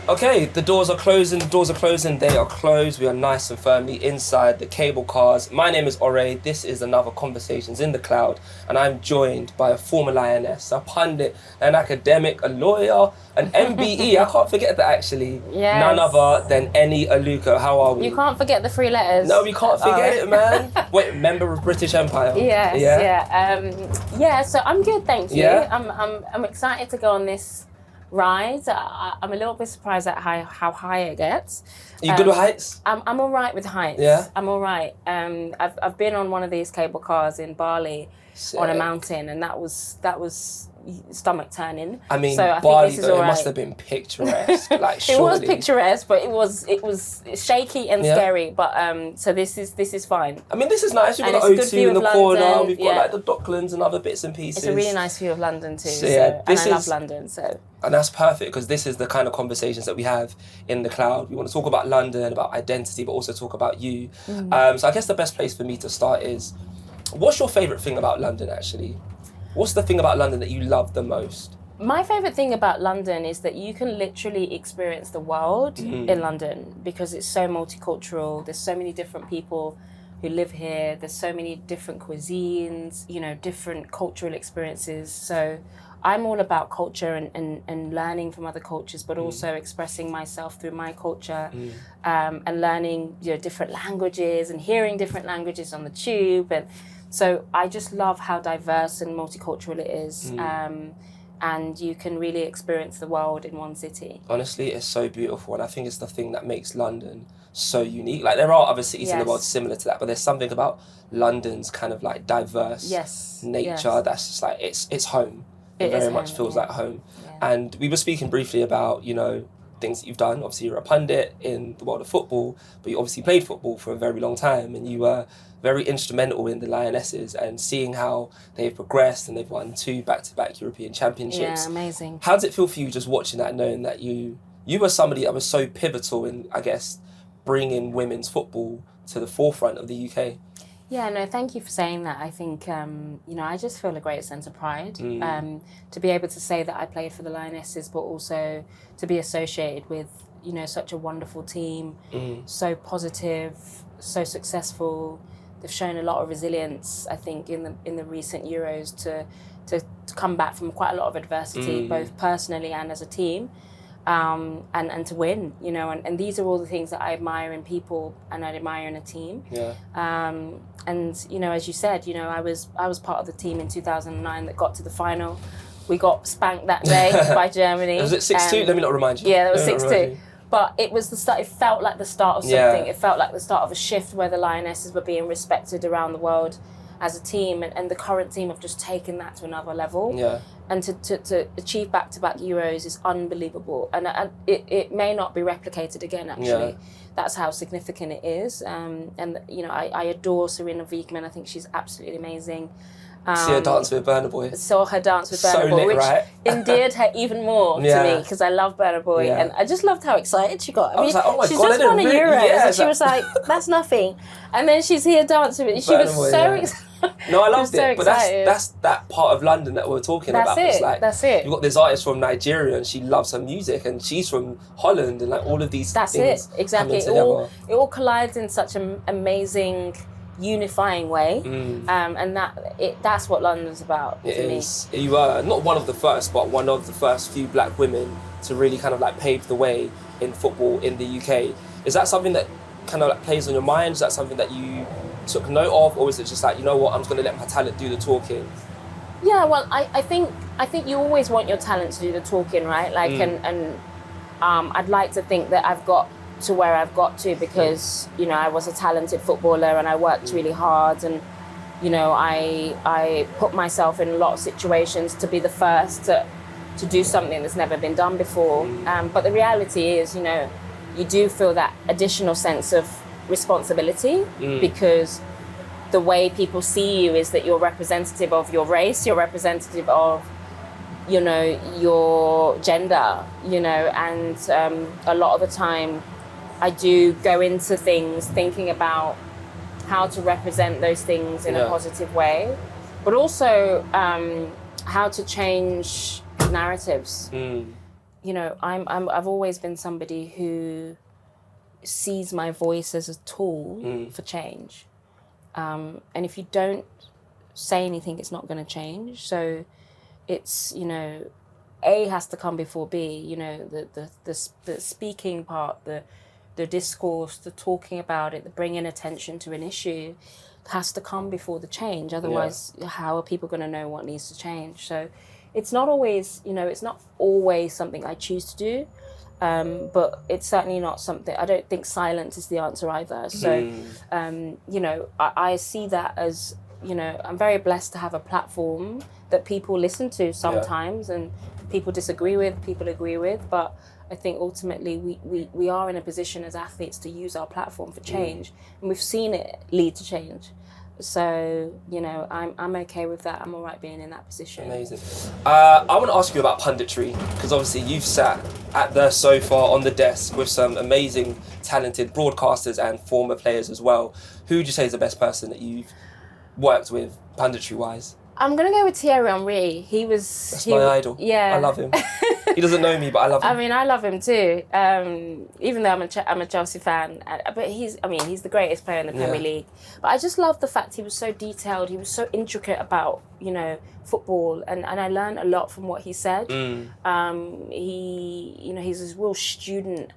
Okay, the doors are closing, they are closed. We are nice and firmly inside the cable cars. My name is Ore, this is another Conversations in the Cloud, and I'm joined by a former Lioness, a pundit, an academic, a lawyer, an MBE, I can't forget that actually. Yes. None other than Eni Aluko. How are we? You can't forget the 3 letters. No, we can't forget it, man. Wait, member of British Empire? Yes, yeah. So I'm good, thank you. Yeah? I'm excited to go on this ride. I'm a little bit surprised at how high it gets. Are you good with heights? I'm all right with heights. Yeah? I'm all right. I've been on one of these cable cars in Bali. Sick. On a mountain, and that was stomach turning. I mean, so I Bali, think this is though, all it right. must have been picturesque. Like, It surely. was picturesque, but it was shaky and scary. But so this is fine. I mean, this is nice. We've And got it's a good O2 view in the of corner. London, We've got like the Docklands and other bits and pieces. It's a really nice view of London too. So, yeah, and this I love is- London. So And that's perfect because this is the kind of conversations that we have in the cloud. We want to talk about London, about identity, but also talk about you. So I guess the best place for me to start is, what's your favourite thing about London, actually? What's the thing about London that you love the most? my favorite thing about London is that you can literally experience the world in London because it's so multicultural. There's so many different people who live here. There's so many different cuisines, different cultural experiences. So I'm all about culture and learning from other cultures, but also expressing myself through my culture and learning different languages and hearing different languages on the tube. And so I just love how diverse and multicultural it is. And you can really experience the world in one city. Honestly, it's so beautiful, and I think it's the thing that makes London so unique. Like, there are other cities in the world similar to that, but there's something about London's kind of like diverse nature that's just like, it's home. It very much feels like home. Yeah. And we were speaking briefly about, things that you've done. Obviously, you're a pundit in the world of football, but you obviously played football for a very long time, and you were very instrumental in the Lionesses and seeing how they've progressed, and they've won 2 back-to-back European Championships. Yeah, amazing. How does it feel for you just watching that, knowing that you were somebody that was so pivotal in, I guess, bringing women's football to the forefront of the UK? Yeah, no, thank you for saying that. I think, I just feel a great sense of pride to be able to say that I played for the Lionesses, but also to be associated with, such a wonderful team, so positive, so successful. They've shown a lot of resilience, I think, in the recent Euros to come back from quite a lot of adversity, both personally and as a team. And to win, and these are all the things that I admire in people and I admire in a team. Yeah. And as you said, I was part of the team in 2009 that got to the final. We got spanked that day by Germany. Was it 6-2? Let me not remind you. Yeah, that was 6-2. But it was the start. It felt like the start of something. Yeah. It felt like the start of a shift where the Lionesses were being respected around the world as a team, and the current team have just taken that to another level. Yeah. And to achieve back-to-back Euros is unbelievable, and it may not be replicated again. Actually, that's how significant it is. And I adore Serena Wiegmann. I think she's absolutely amazing. See her dance with Burna Boy. Saw her dance with Burna Boy, which endeared her even more to me because I love Burna Boy, and I just loved how excited she got. I mean, was like, oh my she's God, just won a Euros, and she was like, "That's nothing," and then she's here dancing with. She was so excited. No, I loved it, but that's that part of London that we're talking about. It's like, that's it. You've got this artist from Nigeria, and she loves her music, and she's from Holland, and like all of these things. That's it, exactly. It all collides in such an amazing, unifying way, and that's what London's about to me. You are not one of the first, but one of the first few black women to really kind of like pave the way in football in the UK. Is that something that kind of like plays on your mind? Is that something that you took note of, or is it just like, I'm just going to let my talent do the talking? Yeah, well, I think you always want your talent to do the talking, right? Like, and I'd like to think that I've got to where I've got to because I was a talented footballer and I worked really hard, and I put myself in a lot of situations to be the first to do something that's never been done before. But the reality is, you do feel that additional sense of responsibility because the way people see you is that you're representative of your race, you're representative of your gender, and a lot of the time I do go into things thinking about how to represent those things in a positive way, but also how to change narratives. you know, I've always been somebody who sees my voice as a tool for change. And if you don't say anything, it's not going to change. So it's, you know, A has to come before B, you know, the speaking part, the discourse, the talking about it, the bringing attention to an issue has to come before the change. Otherwise, how are people going to know what needs to change? So it's not always, you know, it's not always something I choose to do, but it's certainly not something, I don't think silence is the answer either. So, you know, I see that as, you know, I'm very blessed to have a platform that people listen to sometimes and people disagree with, people agree with, but I think ultimately we are in a position as athletes to use our platform for change, and we've seen it lead to change. So, you know, I'm okay with that. I'm all right being in that position. Amazing. I want to ask you about punditry, because obviously you've sat at the sofa on the desk with some amazing, talented broadcasters and former players as well. Who would you say is the best person that you've worked with, punditry-wise? I'm going to go with Thierry Henry. That's my idol. Yeah. I love him. He doesn't know me, but I love him. I mean, I love him too. Even though I'm a Chelsea fan, but he's the greatest player in the Premier League. But I just love the fact he was so detailed. He was so intricate about, you know, football, and I learned a lot from what he said. He, you know, he's this real student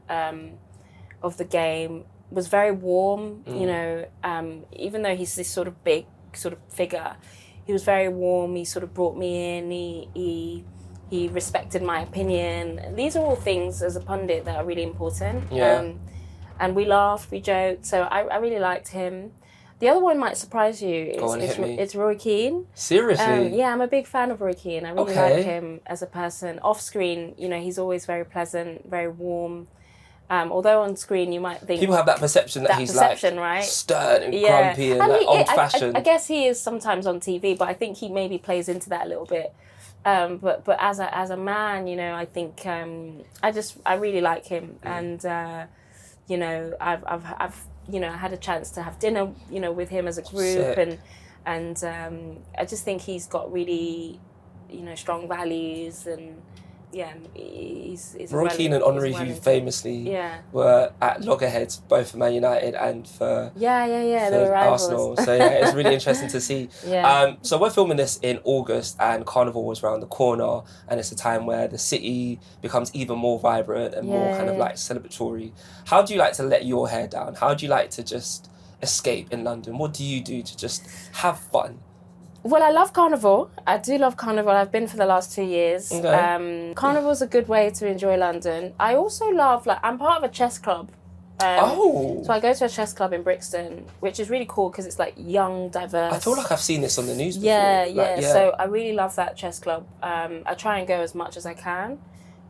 of the game. Was very warm. You know, even though he's this sort of big sort of figure, he was very warm. He sort of brought me in. He respected my opinion. These are all things as a pundit that are really important. And we laughed, we joked. So I really liked him. The other one might surprise you. It's Roy Keane. Seriously? Yeah, I'm a big fan of Roy Keane. I really like him as a person. Off screen, you know, he's always very pleasant, very warm. Although on screen you might think... People have that perception that he's right? stern and grumpy and like old-fashioned. I guess he is sometimes on TV, but I think he maybe plays into that a little bit. But as a man, you know, I think I really like him, and you know, I've you know, had a chance to have dinner, you know, with him as a group. Sick. and I just think he's got really, you know, strong values, and he's Roy Keane and Henry, who famously were at loggerheads both for Man United and for Arsenal. So it's really interesting to see. So we're filming this in August, and Carnival was around the corner, and it's a time where the city becomes even more vibrant and more kind of like celebratory. How do you like to let your hair down? How do you like to just escape in London? What do you do to just have fun? Well, I love Carnival. I do love Carnival. I've been for the last 2 years. Okay. Carnival's a good way to enjoy London. I also love, like, I'm part of a chess club. So I go to a chess club in Brixton, which is really cool because it's like young, diverse. I feel like I've seen this on the news before. So I really love that chess club. I try and go as much as I can.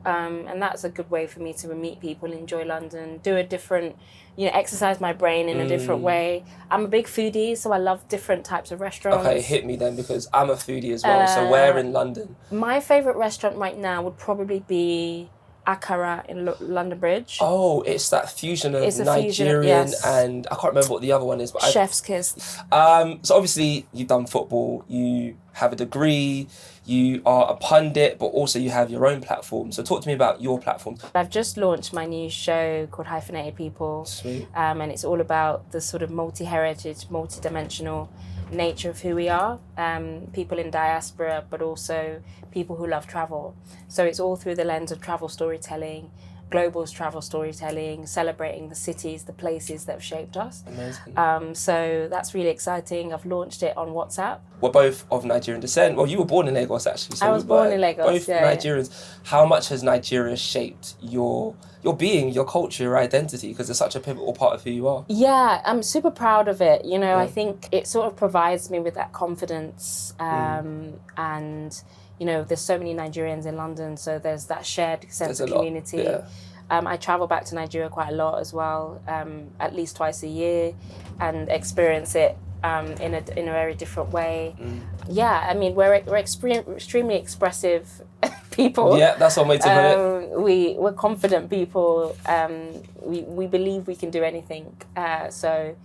And that's a good way for me to meet people, enjoy London, do a different, you know, exercise my brain in a different way. I'm a big foodie, so I love different types of restaurants. Okay, hit me then, because I'm a foodie as well. So where in London? My favourite restaurant right now would probably be Akara in London Bridge. Oh, it's that fusion of Nigerian and I can't remember what the other one is. But Chef's Kiss. So obviously you've done football, you have a degree, you are a pundit, but also you have your own platform. So talk to me about your platform. I've just launched my new show called Hyphenated People. Sweet. And it's all about the sort of multi-heritage, multi-dimensional nature of who we are. People in diaspora, but also people who love travel. So it's all through the lens of travel storytelling, global travel storytelling, celebrating the cities, the places that have shaped us. Amazing. So that's really exciting. I've launched it on WhatsApp. We're both of Nigerian descent. Well, you were born in Lagos, actually. So I was born in Lagos, both Nigerians. How much has Nigeria shaped your being, your culture, your identity? Because it's such a pivotal part of who you are. Yeah, I'm super proud of it. You know, I think it sort of provides me with that confidence and... You know, there's so many Nigerians in London, so there's that shared sense of community. I travel back to Nigeria quite a lot as well, at least twice a year, and experience it in a very different way. Yeah, I mean, we're extremely expressive people. Yeah, that's one way to put it. We're confident people. We believe we can do anything. So,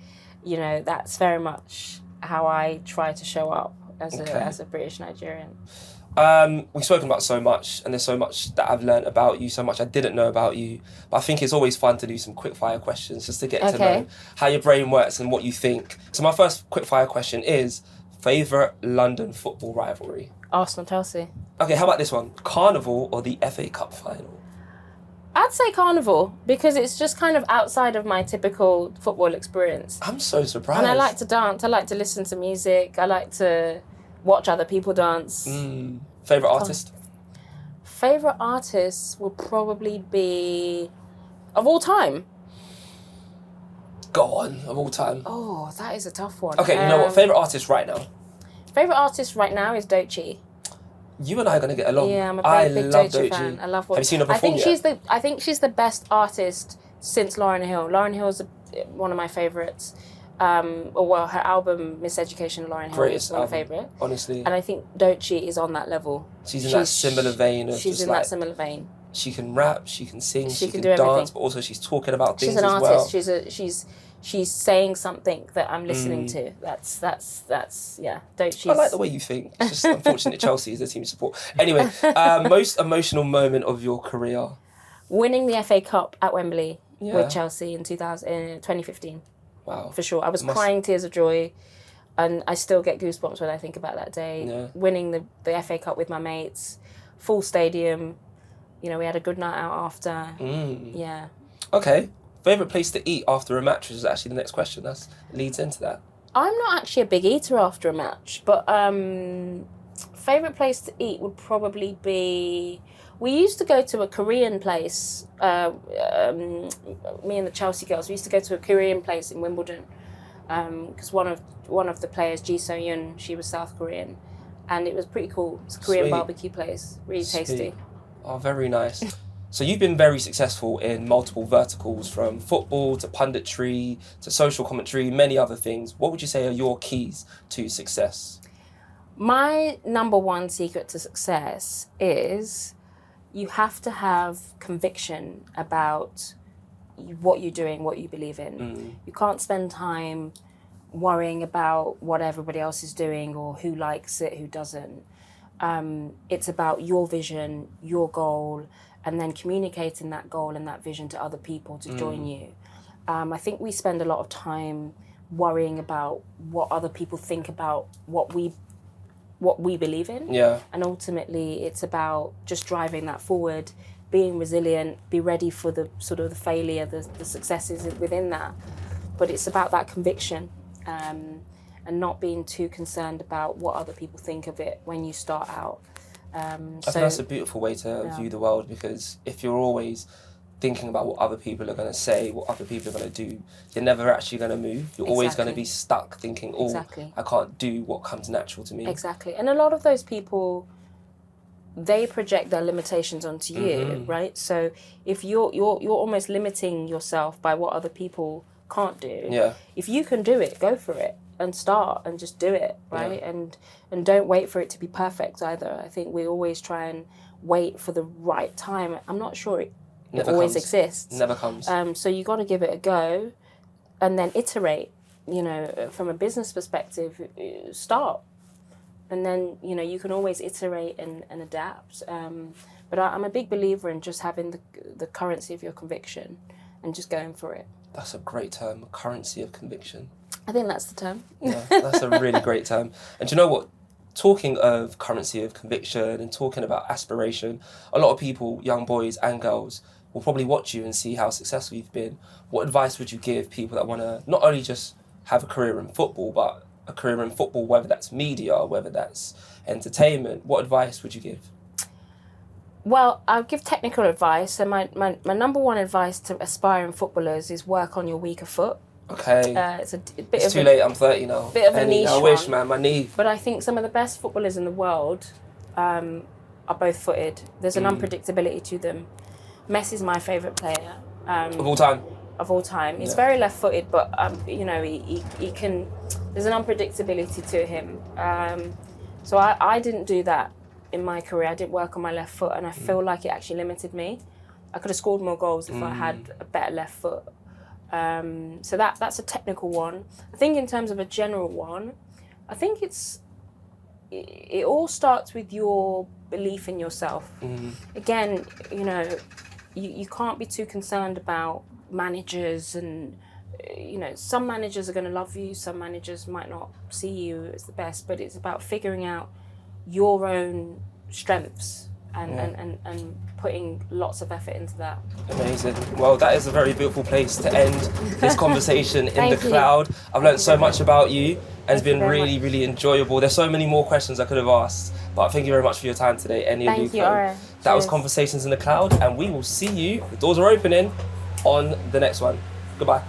you know, that's very much how I try to show up as a British Nigerian. We've spoken about so much, and there's so much that I've learned about you, so much I didn't know about you. But I think it's always fun to do some quickfire questions just to get to know how your brain works and what you think. So my first quickfire question is, favourite London football rivalry? Arsenal-Chelsea. Okay, how about this one? Carnival or the FA Cup final? I'd say Carnival, because it's just kind of outside of my typical football experience. I'm so surprised. And I like to dance, I like to listen to music, I like to watch other people dance. Favourite artist? Favourite artist will probably be, of all time. Go on, of all time. Oh, that is a tough one. Okay, you know what? Favourite artist right now? Favourite artist right now is Doechii. You and I are going to get along. Yeah, I'm a big Doechii fan. I love what... Have you seen her perform yet? I think she's the best artist since Lauryn Hill. Lauryn Hill is one of my favourites. Her album Miseducation of Lauryn Hill is my favourite. Honestly. And I think Doechii is on that level. She's in that similar vein of She's in that similar vein. She can rap, she can sing, she can do dance, everything. but also she's talking about things as well. She's an artist. She's saying something that I'm listening to. That's Doechii. I like the way you think. It's just unfortunate Chelsea is the team you support. Anyway, most emotional moment of your career? Winning the FA Cup at Wembley with Chelsea in 2015. Wow. For sure. I was crying tears of joy, and I still get goosebumps when I think about that day. Yeah. Winning the FA Cup with my mates, full stadium. You know, we had a good night out after. Yeah. Okay. Favourite place to eat after a match is actually the next question. That leads into that. I'm not actually a big eater after a match, but favourite place to eat would probably be... We used to go to a Korean place, me and the Chelsea girls, we used to go to a Korean place in Wimbledon, because one of the players, Ji So-yoon, she was South Korean, and it was pretty cool. It's a Korean barbecue place, really tasty. Oh, very nice. So you've been very successful in multiple verticals, from football to punditry to social commentary, many other things. What would you say are your keys to success? My number one secret to success is you have to have conviction about what you're doing, what you believe in. You can't spend time worrying about what everybody else is doing or who likes it, who doesn't. It's about your vision, your goal, and then communicating that goal and that vision to other people to join you. I think we spend a lot of time worrying about what other people think about what we believe in. Yeah. And ultimately it's about just driving that forward, being resilient, be ready for the sort of the failure, the successes within that. But it's about that conviction, and not being too concerned about what other people think of it when you start out. I think that's a beautiful way to view the world, because if you're always thinking about what other people are going to say, what other people are going to do, you're never actually going to move. You're always going to be stuck thinking, I can't do what comes natural to me. Exactly. And a lot of those people, they project their limitations onto you, right? So if you're almost limiting yourself by what other people can't do, if you can do it, go for it and start and just do it, right? And don't wait for it to be perfect either. I think we always try and wait for the right time. I'm not sure it always exists. Never comes. So you got to give it a go and then iterate. You know, from a business perspective, start. And then, you know, you can always iterate and adapt. But I'm a big believer in just having the currency of your conviction and just going for it. That's a great term, currency of conviction. I think that's the term. Yeah, that's a really great term. And do you know what? Talking of currency of conviction and talking about aspiration, a lot of people, young boys and girls, will probably watch you and see how successful you've been. What advice would you give people that want to not only just have a career in football, but a career in football, whether that's media, whether that's entertainment? What advice would you give? Well, I'll give technical advice. And my number one advice to aspiring footballers is work on your weaker foot. Okay. It's too late, I'm 30 now. Bit of a niche I wish, man, my knee. But I think some of the best footballers in the world are both footed. There's an unpredictability to them. Messi's my favourite player. Of all time? Of all time. He's very left-footed, but, you know, he can... There's an unpredictability to him. So I didn't do that in my career. I didn't work on my left foot, and I feel like it actually limited me. I could have scored more goals if I had a better left foot. So that's a technical one. I think in terms of a general one, I think it's, it all starts with your belief in yourself. Again, you know, you can't be too concerned about managers, and you know, some managers are going to love you, some managers might not see you as the best, but it's about figuring out your own strengths and putting lots of effort into that. Amazing. Well, that is a very beautiful place to end this conversation in the cloud. I've learned so much about you, and it's been really, really enjoyable. There's so many more questions I could have asked, but thank you very much for your time today, Eni Aluko. Thank you, Ora. That was Conversations in the Cloud, and we will see you, the doors are opening, on the next one. Goodbye.